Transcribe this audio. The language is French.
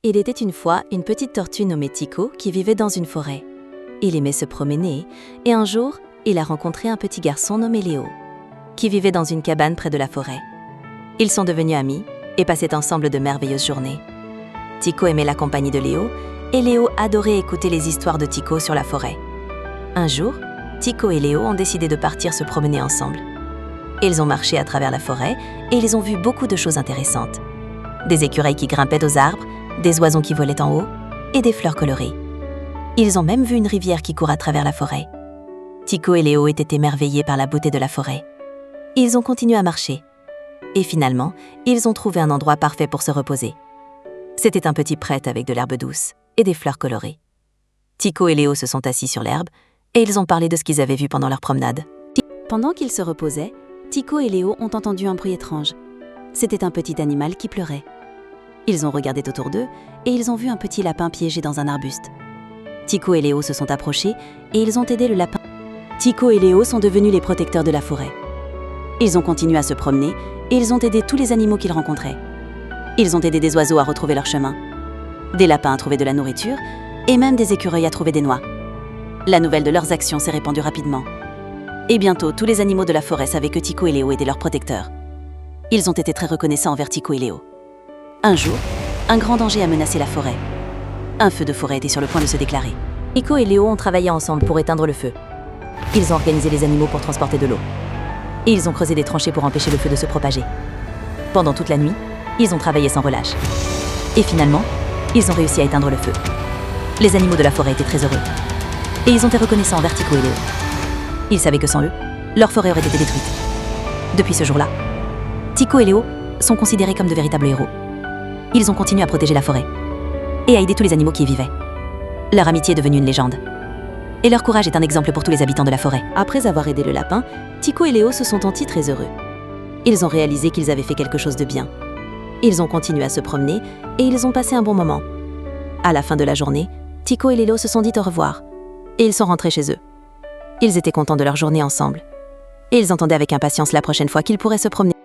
Il était une fois une petite tortue nommée Tico qui vivait dans une forêt. Il aimait se promener et un jour, il a rencontré un petit garçon nommé Léo, qui vivait dans une cabane près de la forêt. Ils sont devenus amis et passaient ensemble de merveilleuses journées. Tico aimait la compagnie de Léo et Léo adorait écouter les histoires de Tico sur la forêt. Un jour, Tico et Léo ont décidé de partir se promener ensemble. Ils ont marché à travers la forêt et ils ont vu beaucoup de choses intéressantes. Des écureuils qui grimpaient aux arbres, des oiseaux qui volaient en haut et des fleurs colorées. Ils ont même vu une rivière qui court à travers la forêt. Tico et Léo étaient émerveillés par la beauté de la forêt. Ils ont continué à marcher. Et finalement, ils ont trouvé un endroit parfait pour se reposer. C'était un petit pré avec de l'herbe douce et des fleurs colorées. Tico et Léo se sont assis sur l'herbe et ils ont parlé de ce qu'ils avaient vu pendant leur promenade. Pendant qu'ils se reposaient, Tico et Léo ont entendu un bruit étrange. C'était un petit animal qui pleurait. Ils ont regardé autour d'eux et ils ont vu un petit lapin piégé dans un arbuste. Tico et Léo se sont approchés et ils ont aidé le lapin. Tico et Léo sont devenus les protecteurs de la forêt. Ils ont continué à se promener et ils ont aidé tous les animaux qu'ils rencontraient. Ils ont aidé des oiseaux à retrouver leur chemin, des lapins à trouver de la nourriture et même des écureuils à trouver des noix. La nouvelle de leurs actions s'est répandue rapidement. Et bientôt, tous les animaux de la forêt savaient que Tico et Léo étaient leurs protecteurs. Ils ont été très reconnaissants envers Tico et Léo. Un jour, un grand danger a menacé la forêt. Un feu de forêt était sur le point de se déclarer. Tico et Léo ont travaillé ensemble pour éteindre le feu. Ils ont organisé les animaux pour transporter de l'eau. Et ils ont creusé des tranchées pour empêcher le feu de se propager. Pendant toute la nuit, ils ont travaillé sans relâche. Et finalement, ils ont réussi à éteindre le feu. Les animaux de la forêt étaient très heureux. Et ils ont été reconnaissants envers Tico et Léo. Ils savaient que sans eux, leur forêt aurait été détruite. Depuis ce jour-là, Tico et Léo sont considérés comme de véritables héros. Ils ont continué à protéger la forêt et à aider tous les animaux qui y vivaient. Leur amitié est devenue une légende. Et leur courage est un exemple pour tous les habitants de la forêt. Après avoir aidé le lapin, Tico et Léo se sont sentis très heureux. Ils ont réalisé qu'ils avaient fait quelque chose de bien. Ils ont continué à se promener et ils ont passé un bon moment. À la fin de la journée, Tico et Léo se sont dit au revoir et ils sont rentrés chez eux. Ils étaient contents de leur journée ensemble. Et ils entendaient avec impatience la prochaine fois qu'ils pourraient se promener.